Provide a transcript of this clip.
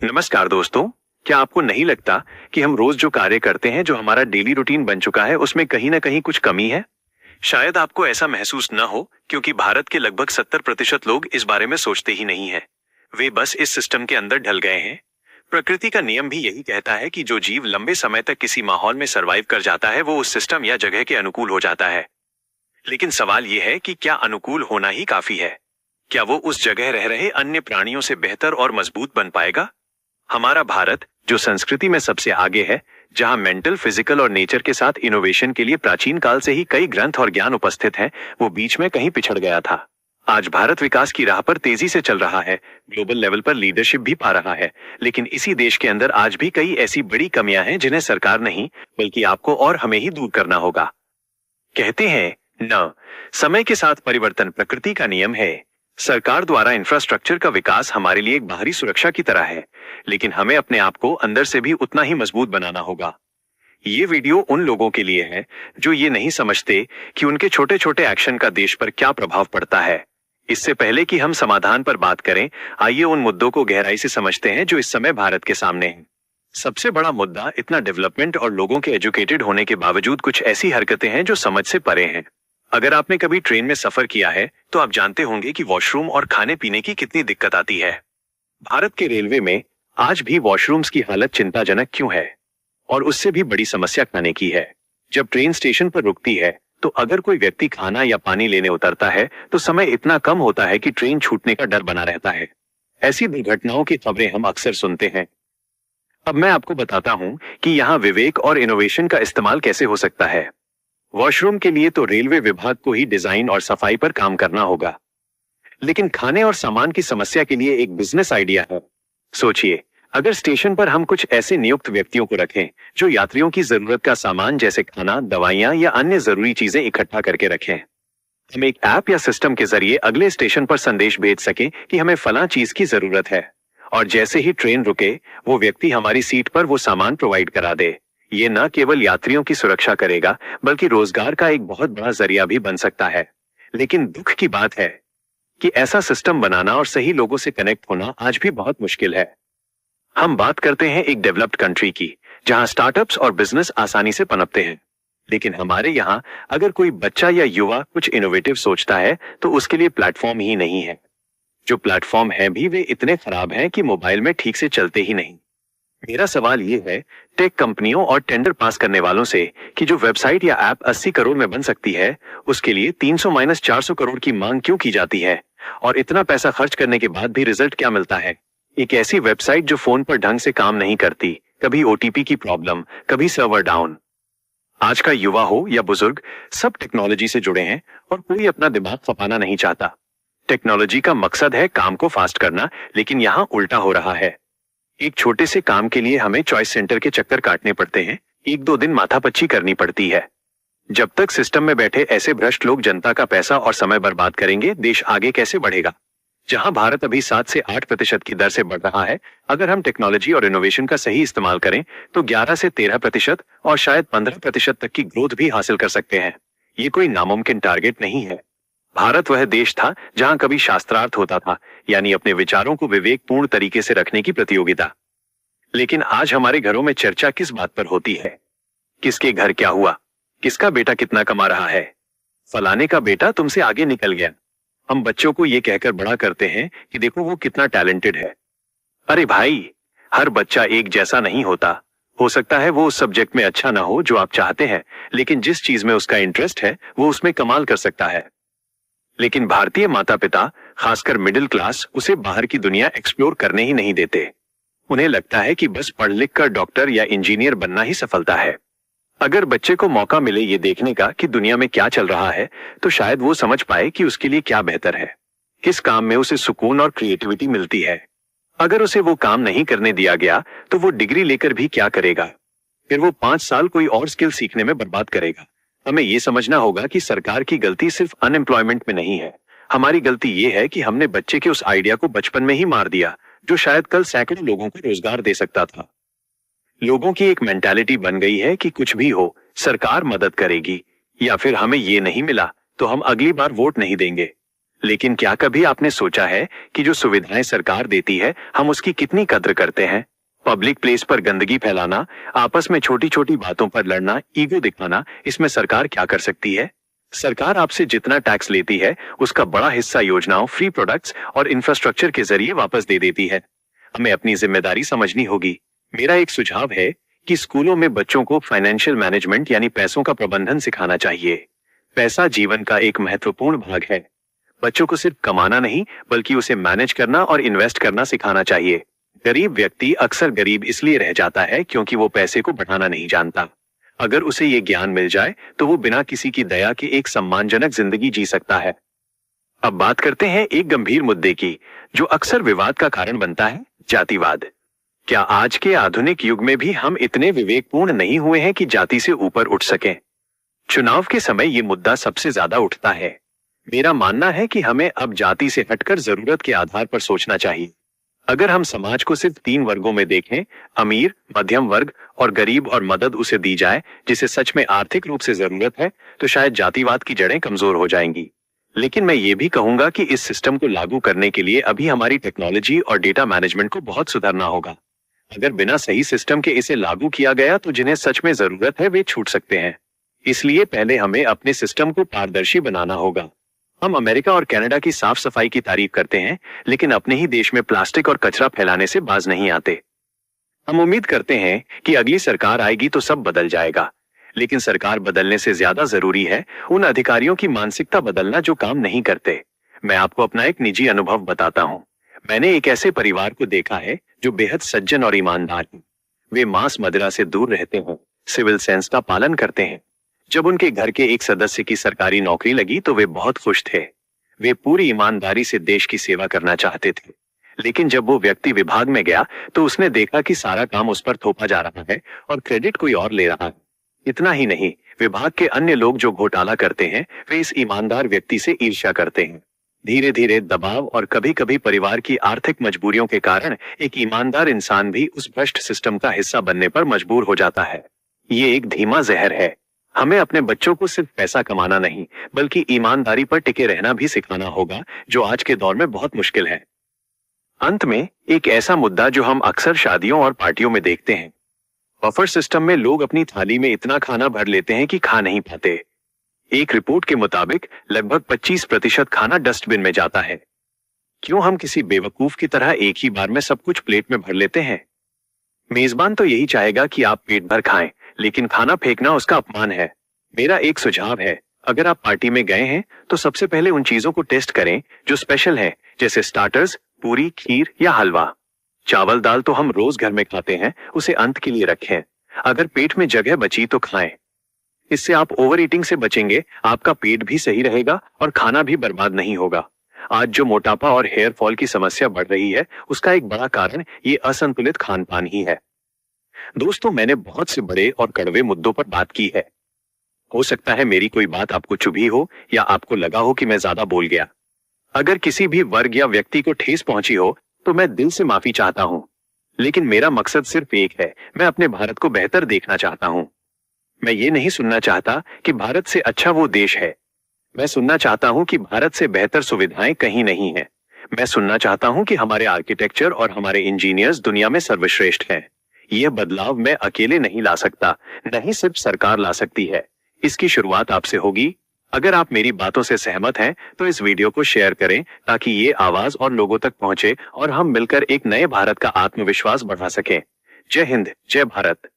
नमस्कार दोस्तों। क्या आपको नहीं लगता कि हम रोज जो कार्य करते हैं, जो हमारा डेली रूटीन बन चुका है, उसमें कहीं ना कहीं कुछ कमी है? शायद आपको ऐसा महसूस न हो, क्योंकि भारत के लगभग 70% लोग इस बारे में सोचते ही नहीं है। वे बस इस सिस्टम के अंदर ढल गए हैं। प्रकृति का नियम भी यही कहता है कि जो जीव लंबे समय तक किसी माहौल में सरवाइव कर जाता है, वो उस सिस्टम या जगह के अनुकूल हो जाता है। लेकिन सवाल यह है कि क्या अनुकूल होना ही काफी है? क्या वो उस जगह रह रहे अन्य प्राणियों से बेहतर और मजबूत बन पाएगा? हमारा भारत, जो संस्कृति में सबसे आगे है, जहां मेंटल, फिजिकल और नेचर के साथ इनोवेशन के लिए प्राचीन काल से ही कई ग्रंथ और ज्ञान उपस्थित हैं, वो बीच में कहीं पिछड़ गया था। आज भारत विकास की राह पर तेजी से चल रहा है, ग्लोबल लेवल पर लीडरशिप भी पा रहा है, लेकिन इसी देश के अंदर आज भी कई ऐसी बड़ी कमियां हैं जिन्हें सरकार नहीं, बल्कि आपको और हमें ही दूर करना होगा। कहते हैं न, समय के साथ परिवर्तन प्रकृति का नियम है। सरकार द्वारा इंफ्रास्ट्रक्चर का विकास हमारे लिए एक बाहरी सुरक्षा की तरह है, लेकिन हमें अपने आप को अंदर से भी उतना ही मजबूत बनाना होगा। ये वीडियो उन लोगों के लिए है जो ये नहीं समझते कि उनके छोटे छोटे एक्शन का देश पर क्या प्रभाव पड़ता है। इससे पहले कि हम समाधान पर बात करें, आइए उन मुद्दों को गहराई से समझते हैं जो इस समय भारत के सामने हैं। सबसे बड़ा मुद्दा इतना डेवलपमेंट और लोगों के एजुकेटेड होने के बावजूद कुछ ऐसी हरकतें हैं जो समझ से परे हैं। अगर आपने कभी ट्रेन में सफर किया है तो आप जानते होंगे कि वॉशरूम और खाने पीने की कितनी दिक्कत आती है। भारत के रेलवे में आज भी वॉशरूम्स की हालत चिंताजनक क्यों है? और उससे भी बड़ी समस्या खाने की है। जब ट्रेन स्टेशन पर रुकती है तो अगर कोई व्यक्ति खाना या पानी लेने उतरता है तो समय इतना कम होता है कि ट्रेन छूटने का डर बना रहता है। ऐसी दुर्घटनाओं की खबरें हम अक्सर सुनते हैं। अब मैं आपको बताता हूं कि यहाँ विवेक और इनोवेशन का इस्तेमाल कैसे हो सकता है। वॉशरूम के लिए तो रेलवे विभाग को ही डिजाइन और सफाई पर काम करना होगा, लेकिन खाने और सामान की समस्या के लिए एक बिजनेस आइडिया है। सोचिए, अगर स्टेशन पर हम कुछ ऐसे नियुक्त व्यक्तियों को रखें जो यात्रियों की जरूरत का सामान जैसे खाना, दवाइयां या अन्य जरूरी चीजें इकट्ठा करके रखें। हम एक ऐप या सिस्टम के जरिए अगले स्टेशन पर संदेश भेज सकें कि हमें फलां चीज की जरूरत है, और जैसे ही ट्रेन रुके वो व्यक्ति हमारी सीट पर वो सामान प्रोवाइड करा दे। ये न केवल यात्रियों की सुरक्षा करेगा, बल्कि रोजगार का एक बहुत बड़ा जरिया भी बन सकता है। लेकिन दुख की बात है कि ऐसा सिस्टम बनाना और सही लोगों से कनेक्ट होना आज भी बहुत मुश्किल है। हम बात करते हैं एक डेवलप्ड कंट्री की, जहां स्टार्टअप्स और बिजनेस आसानी से पनपते हैं, लेकिन हमारे यहाँ अगर कोई बच्चा या युवा कुछ इनोवेटिव सोचता है तो उसके लिए प्लेटफॉर्म ही नहीं है। जो प्लेटफॉर्म है भी वे इतने खराब हैं कि मोबाइल में ठीक से चलते ही नहीं। मेरा सवाल यह है टेक कंपनियों और टेंडर पास करने वालों से कि जो वेबसाइट या ऐप 80 करोड़ में बन सकती है, उसके लिए 300-400 करोड़ की मांग क्यों की जाती है? और इतना पैसा खर्च करने के बाद भी रिजल्ट क्या मिलता है? एक ऐसी वेबसाइट जो फोन पर ढंग से काम नहीं करती, कभी ओटीपी की प्रॉब्लम, कभी सर्वर डाउन। आज का युवा हो या बुजुर्ग, सब टेक्नोलॉजी से जुड़े हैं और कोई अपना दिमाग खपाना नहीं चाहता। टेक्नोलॉजी का मकसद है काम को फास्ट करना, लेकिन यहाँ उल्टा हो रहा है। एक छोटे से काम के लिए हमें चॉइस सेंटर के चक्कर काटने पड़ते हैं, 1-2 दिन माथापच्ची करनी पड़ती है। जब तक सिस्टम में बैठे ऐसे भ्रष्ट लोग जनता का पैसा और समय बर्बाद करेंगे, देश आगे कैसे बढ़ेगा? जहां भारत अभी 7 से 8% की दर से बढ़ रहा है, अगर हम टेक्नोलॉजी और इनोवेशन का सही इस्तेमाल करें तो 11 से 13% और शायद 15% तक की ग्रोथ भी हासिल कर सकते हैं। ये कोई नामुमकिन टारगेट नहीं है। भारत वह देश था जहां कभी शास्त्रार्थ होता था, यानी अपने विचारों को विवेकपूर्ण तरीके से रखने की प्रतियोगिता। लेकिन आज हमारे घरों में चर्चा किस बात पर होती है? किसके घर क्या हुआ, किसका बेटा कितना कमा रहा है, फलाने का बेटा तुमसे आगे निकल गया। हम बच्चों को यह कहकर बड़ा करते हैं कि देखो वो कितना टैलेंटेड है। अरे भाई, हर बच्चा एक जैसा नहीं होता। हो सकता है वो उस सब्जेक्ट में अच्छा ना हो जो आप चाहते हैं, लेकिन जिस चीज में उसका इंटरेस्ट है वो उसमें कमाल कर सकता है। लेकिन भारतीय माता पिता, खासकर मिडिल क्लास, उसे बाहर की दुनिया एक्सप्लोर करने ही नहीं देते। उन्हें लगता है कि बस पढ़ लिख कर डॉक्टर या इंजीनियर बनना ही सफलता है। अगर बच्चे को मौका मिले ये देखने का कि दुनिया में क्या चल रहा है, तो शायद वो समझ पाए कि उसके लिए क्या बेहतर है, किस काम में उसे सुकून और क्रिएटिविटी मिलती है। अगर उसे वो काम नहीं करने दिया गया तो वो डिग्री लेकर भी क्या करेगा? फिर वो 5 साल कोई और स्किल सीखने में बर्बाद करेगा। हमें ये समझना होगा कि सरकार की गलती सिर्फ अनएम्प्लॉयमेंट में नहीं है। हमारी गलती ये है कि हमने बच्चे के उस आइडिया को बचपन में ही मार दिया, जो शायद कल सैकड़ों लोगों को रोजगार दे सकता था। लोगों की एक मेंटालिटी बन गई है कि कुछ भी हो, सरकार मदद करेगी, या फिर हमें ये नहीं मिला तो हम अगली बार वोट नहीं देंगे। लेकिन क्या कभी आपने सोचा है कि जो सुविधाएं सरकार देती है हम उसकी कितनी कद्र करते हैं? पब्लिक प्लेस पर गंदगी फैलाना, आपस में छोटी छोटी बातों पर लड़ना, ईगो दिखाना, इसमें सरकार क्या कर सकती है? सरकार आपसे जितना टैक्स लेती है उसका बड़ा हिस्सा योजनाओं, फ्री प्रोडक्ट्स और इंफ्रास्ट्रक्चर के जरिए वापस दे देती है। हमें अपनी जिम्मेदारी समझनी होगी। मेरा एक सुझाव है कि स्कूलों में बच्चों को फाइनेंशियल मैनेजमेंट यानी पैसों का प्रबंधन सिखाना चाहिए। पैसा जीवन का एक महत्वपूर्ण भाग है। बच्चों को सिर्फ कमाना नहीं बल्कि उसे मैनेज करना और इन्वेस्ट करना सिखाना चाहिए। गरीब व्यक्ति अक्सर गरीब इसलिए रह जाता है क्योंकि वो पैसे को बढ़ाना नहीं जानता। अगर उसे ये ज्ञान मिल जाए तो वो बिना किसी की दया के एक सम्मानजनक जिंदगी जी सकता है। अब बात करते हैं एक गंभीर मुद्दे की जो अक्सर विवाद का कारण बनता है, जातिवाद। क्या आज के आधुनिक युग में भी हम इतने विवेकपूर्ण नहीं हुए हैं कि जाति से ऊपर उठ सकें? चुनाव के समय ये मुद्दा सबसे ज्यादा उठता है। मेरा मानना है कि हमें अब जाति से हटकर जरूरत के आधार पर सोचना चाहिए। अगर हम समाज को सिर्फ 3 वर्गों में देखें, अमीर, मध्यम वर्ग और गरीब, और मदद उसे दी जाए जिसे सच में आर्थिक रूप से जरूरत है, तो शायद जातिवाद की जड़ें कमजोर हो जाएंगी। लेकिन मैं ये भी कहूंगा कि इस सिस्टम को लागू करने के लिए अभी हमारी टेक्नोलॉजी और डेटा मैनेजमेंट को बहुत सुधारना होगा। अगर बिना सही सिस्टम के इसे लागू किया गया तो जिन्हें सच में जरूरत है वे छूट सकते हैं। इसलिए पहले हमें अपने सिस्टम को पारदर्शी बनाना होगा। हम अमेरिका और कनाडा की साफ सफाई की तारीफ करते हैं, लेकिन अपने ही देश में प्लास्टिक और कचरा फैलाने से बाज नहीं आते। हम उम्मीद करते हैं कि अगली सरकार आएगी तो सब बदल जाएगा, लेकिन सरकार बदलने से ज्यादा जरूरी है उन अधिकारियों की मानसिकता बदलना जो काम नहीं करते। मैं आपको अपना एक निजी अनुभव बताता हूँ। मैंने एक ऐसे परिवार को देखा है जो बेहद सज्जन और ईमानदार है। वे मांस मदिरा से दूर रहते हैं, सिविल सेंस का पालन करते हैं। जब उनके घर के एक सदस्य की सरकारी नौकरी लगी तो वे बहुत खुश थे। वे पूरी ईमानदारी से देश की सेवा करना चाहते थे। लेकिन जब वो व्यक्ति विभाग में गया तो उसने देखा कि सारा काम उस पर थोपा जा रहा है और क्रेडिट कोई और ले रहा है। इतना ही नहीं, विभाग के अन्य लोग जो घोटाला करते हैं वे इस ईमानदार व्यक्ति से ईर्ष्या करते हैं। धीरे धीरे दबाव और कभी कभी परिवार की आर्थिक मजबूरियों के कारण एक ईमानदार इंसान भी उस भ्रष्ट सिस्टम का हिस्सा बनने पर मजबूर हो जाता है। ये एक धीमा जहर है। हमें अपने बच्चों को सिर्फ पैसा कमाना नहीं बल्कि ईमानदारी पर टिके रहना भी सिखाना होगा, जो आज के दौर में बहुत मुश्किल है। अंत में एक ऐसा मुद्दा जो हम अक्सर शादियों और पार्टियों में देखते हैं। बफर सिस्टम में लोग अपनी थाली में इतना खाना भर लेते हैं कि खा नहीं पाते। एक रिपोर्ट के मुताबिक लगभग 25% खाना डस्टबिन में जाता है। क्यों हम किसी बेवकूफ की तरह एक ही बार में सब कुछ प्लेट में भर लेते हैं? मेजबान तो यही चाहेगा कि आप पेट भर खाएं, लेकिन खाना फेंकना उसका अपमान है। मेरा एक सुझाव है, अगर आप पार्टी में गए हैं तो सबसे पहले उन चीजों को टेस्ट करें जो स्पेशल है, जैसे स्टार्टर्स, पूरी, खीर या हलवा। चावल दाल तो हम रोज घर में खाते हैं, उसे अंत के लिए रखें। अगर पेट में जगह बची तो खाएं। इससे आप ओवर ईटिंग से बचेंगे, आपका पेट भी सही रहेगा और खाना भी बर्बाद नहीं होगा। आज जो मोटापा और हेयर फॉल की समस्या बढ़ रही है उसका एक बड़ा कारण ये असंतुलित खान पान ही है। दोस्तों, मैंने बहुत से बड़े और कड़वे मुद्दों पर बात की है। हो सकता है मेरी कोई बात आपको चुभी हो या आपको लगा हो कि मैं ज्यादा बोल गया। अगर किसी भी वर्ग या व्यक्ति को ठेस पहुंची हो तो मैं दिल से माफी चाहता हूं। लेकिन मेरा मकसद सिर्फ एक है, मैं अपने भारत को बेहतर देखना चाहता हूं। मैं ये नहीं सुनना चाहता कि भारत से अच्छा वो देश है। मैं सुनना चाहता हूं कि भारत से बेहतर सुविधाएं कहीं नहीं है। मैं सुनना चाहता हूं कि हमारे आर्किटेक्चर और हमारे इंजीनियर्स दुनिया में सर्वश्रेष्ठ हैं। यह बदलाव मैं अकेले नहीं ला सकता, नहीं सिर्फ सरकार ला सकती है। इसकी शुरुआत आपसे होगी। अगर आप मेरी बातों से सहमत हैं तो इस वीडियो को शेयर करें ताकि ये आवाज और लोगों तक पहुंचे और हम मिलकर एक नए भारत का आत्मविश्वास बढ़ा सकें। जय हिंद, जय भारत।